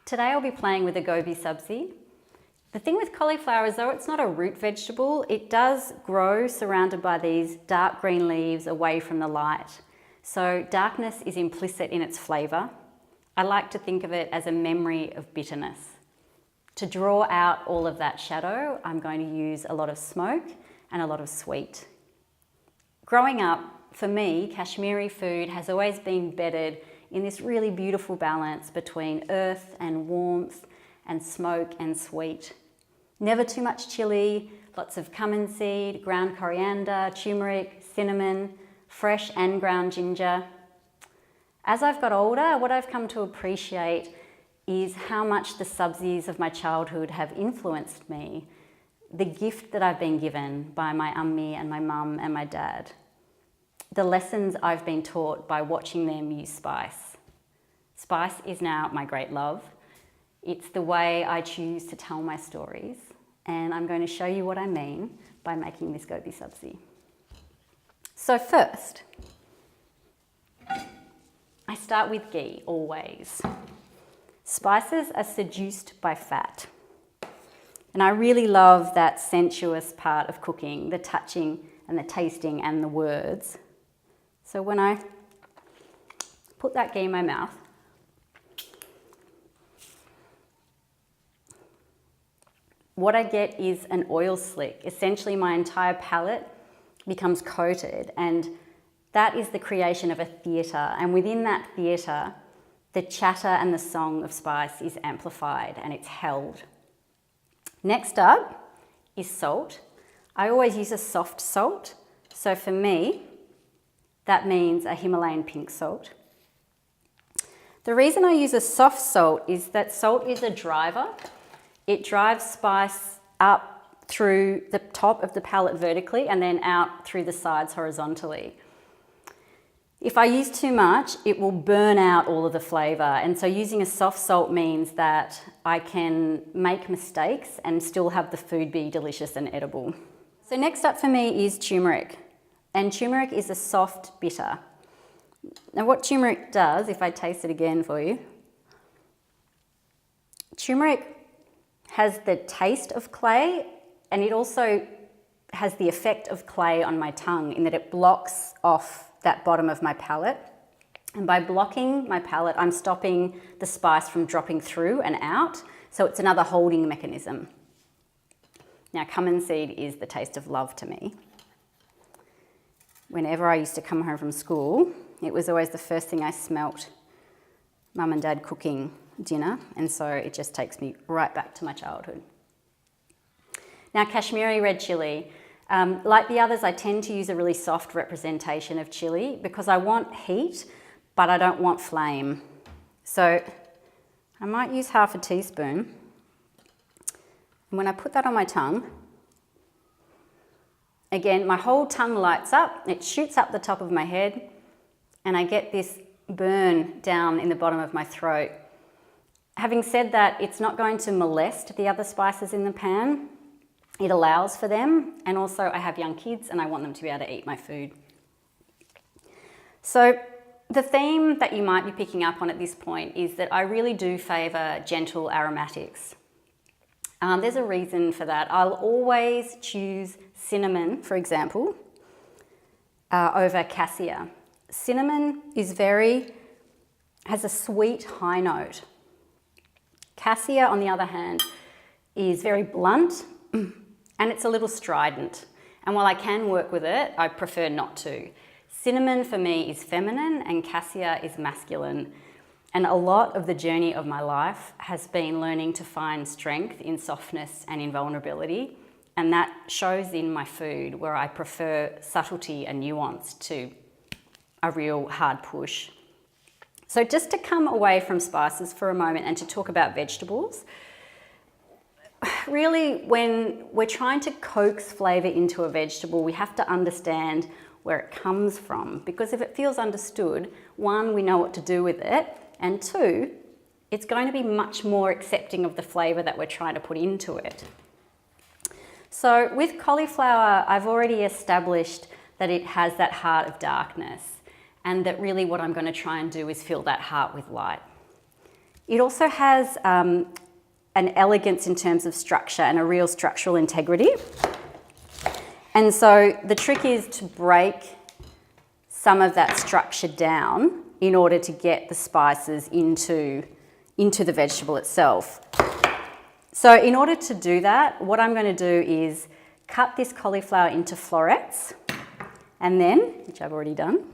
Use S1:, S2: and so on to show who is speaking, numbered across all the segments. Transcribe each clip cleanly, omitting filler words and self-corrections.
S1: Today I'll be playing with a gobi sabzi. The thing with cauliflower is though it's not a root vegetable, it does grow surrounded by these dark green leaves away from the light. So darkness is implicit in its flavour. I like to think of it as a memory of bitterness. To draw out all of that shadow, I'm going to use a lot of smoke and a lot of sweet. Growing up, for me, Kashmiri food has always been bedded in this really beautiful balance between earth and warmth and smoke and sweet. Never too much chili, lots of cumin seed, ground coriander, turmeric, cinnamon, fresh and ground ginger. As I've got older, what I've come to appreciate is how much the sabzis of my childhood have influenced me. The gift that I've been given by my ummi and my mum and my dad. The lessons I've been taught by watching them use spice. Spice is now my great love. It's the way I choose to tell my stories, and I'm going to show you what I mean by making this gobi sabzi. So first, I start with ghee, always. Spices are seduced by fat. And I really love that sensuous part of cooking, the touching and the tasting and the words. So when I put that ghee in my mouth, what I get is an oil slick. Essentially, my entire palate becomes coated, and that is the creation of a theatre. And within that theatre, the chatter and the song of spice is amplified and it's held. Next up is salt. I always use a soft salt. So for me, that means a Himalayan pink salt. The reason I use a soft salt is that salt is a driver. It drives spice up through the top of the palate vertically and then out through the sides horizontally. If I use too much, it will burn out all of the flavour. And so using a soft salt means that I can make mistakes and still have the food be delicious and edible. So next up for me is turmeric. And turmeric is a soft bitter. Now what turmeric does, if I taste it again for you, turmeric has the taste of clay, and it also has the effect of clay on my tongue in that it blocks off that bottom of my palate. And by blocking my palate, I'm stopping the spice from dropping through and out. So it's another holding mechanism. Now, cumin seed is the taste of love to me. Whenever I used to come home from school, it was always the first thing I smelt mum and dad cooking dinner, and so it just takes me right back to my childhood. Now, Kashmiri red chilli. Like the others, I tend to use a really soft representation of chilli because I want heat, but I don't want flame. So I might use half a teaspoon. And when I put that on my tongue, again, my whole tongue lights up, it shoots up the top of my head, and I get this burn down in the bottom of my throat. Having said that, it's not going to molest the other spices in the pan. It allows for them, and also I have young kids and I want them to be able to eat my food. So the theme that you might be picking up on at this point is that I really do favour gentle aromatics. There's a reason for that. I'll always choose cinnamon, for example, over cassia. Cinnamon has a sweet high note. Cassia, on the other hand, is very blunt and it's a little strident. And while I can work with it, I prefer not to. Cinnamon for me is feminine and cassia is masculine. And a lot of the journey of my life has been learning to find strength in softness and in vulnerability. And that shows in my food, where I prefer subtlety and nuance to a real hard push. So just to come away from spices for a moment and to talk about vegetables, really when we're trying to coax flavour into a vegetable, we have to understand where it comes from, because if it feels understood, one, we know what to do with it, and two, it's going to be much more accepting of the flavour that we're trying to put into it. So with cauliflower, I've already established that it has that heart of darkness, and that really what I'm going to try and do is fill that heart with light. It also has an elegance in terms of structure and a real structural integrity. And so the trick is to break some of that structure down in order to get the spices into the vegetable itself. So in order to do that, what I'm going to do is cut this cauliflower into florets, and then, which I've already done,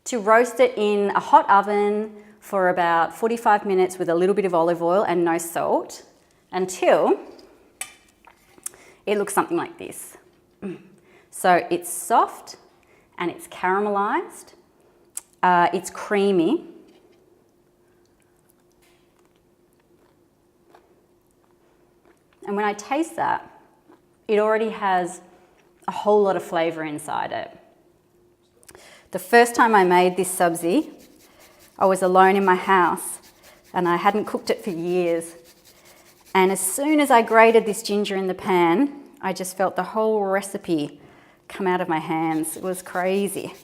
S1: to roast it in a hot oven for about 45 minutes with a little bit of olive oil and no salt until it looks something like this. So it's soft and it's caramelized, it's creamy. And when I taste that, it already has a whole lot of flavour inside it. The first time I made this sabzi, I was alone in my house and I hadn't cooked it for years. And as soon as I grated this ginger in the pan, I just felt the whole recipe come out of my hands. It was crazy.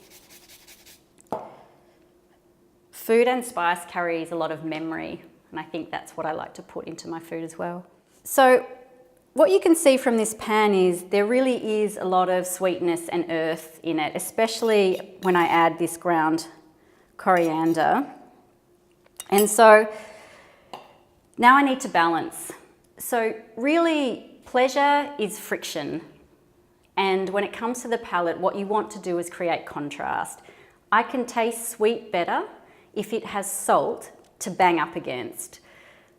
S1: Food and spice carries a lot of memory, and I think that's what I like to put into my food as well. So what you can see from this pan is there really is a lot of sweetness and earth in it, especially when I add this ground coriander. And so now I need to balance. So really, pleasure is friction. And when it comes to the palate, what you want to do is create contrast. I can taste sweet better if it has salt to bang up against.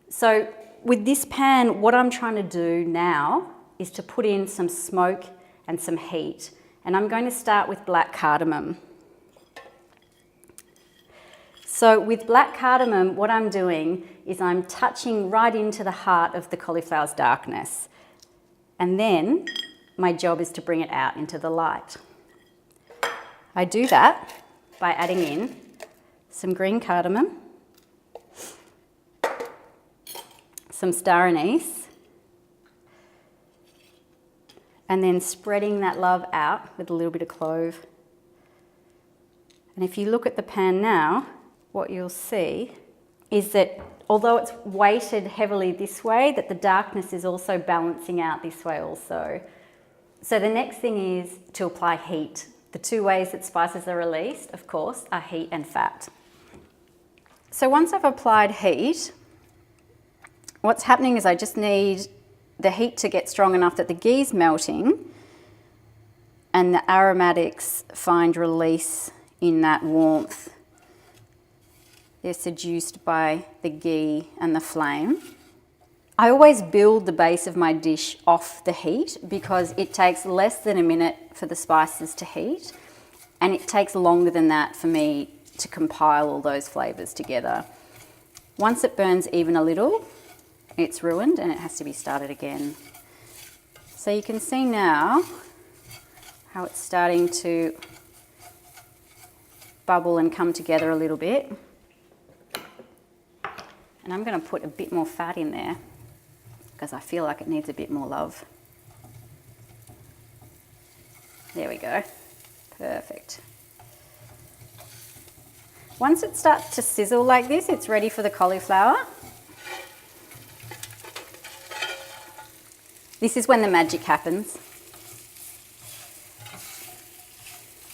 S1: So with this pan, what I'm trying to do now is to put in some smoke and some heat. And I'm going to start with black cardamom. So with black cardamom, what I'm doing is I'm touching right into the heart of the cauliflower's darkness. And then my job is to bring it out into the light. I do that by adding in some green cardamom, some star anise, and then spreading that love out with a little bit of clove. And if you look at the pan now, what you'll see is that although it's weighted heavily this way, that the darkness is also balancing out this way also. So the next thing is to apply heat. The two ways that spices are released, of course, are heat and fat. So once I've applied heat, what's happening is I just need the heat to get strong enough that the ghee's melting and the aromatics find release in that warmth. They're seduced by the ghee and the flame. I always build the base of my dish off the heat because it takes less than a minute for the spices to heat, and it takes longer than that for me to compile all those flavours together. Once it burns even a little, it's ruined and it has to be started again. So you can see now how it's starting to bubble and come together a little bit. And I'm going to put a bit more fat in there because I feel like it needs a bit more love. There we go. Perfect. Once it starts to sizzle like this, it's ready for the cauliflower. This is when the magic happens.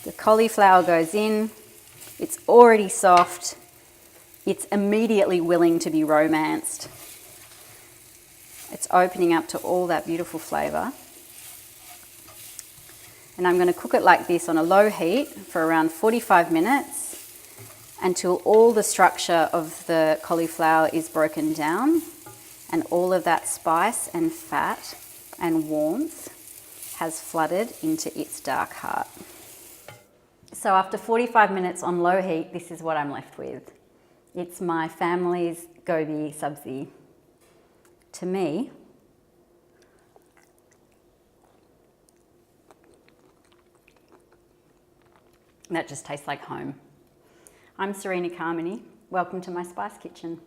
S1: The cauliflower goes in, it's already soft, it's immediately willing to be romanced. It's opening up to all that beautiful flavour. And I'm going to cook it like this on a low heat for around 45 minutes until all the structure of the cauliflower is broken down and all of that spice and fat and warmth has flooded into its dark heart. So after 45 minutes on low heat, this is what I'm left with. It's my family's gobi sabzi. To me, that just tastes like home. I'm Sarina. Welcome to my spice kitchen.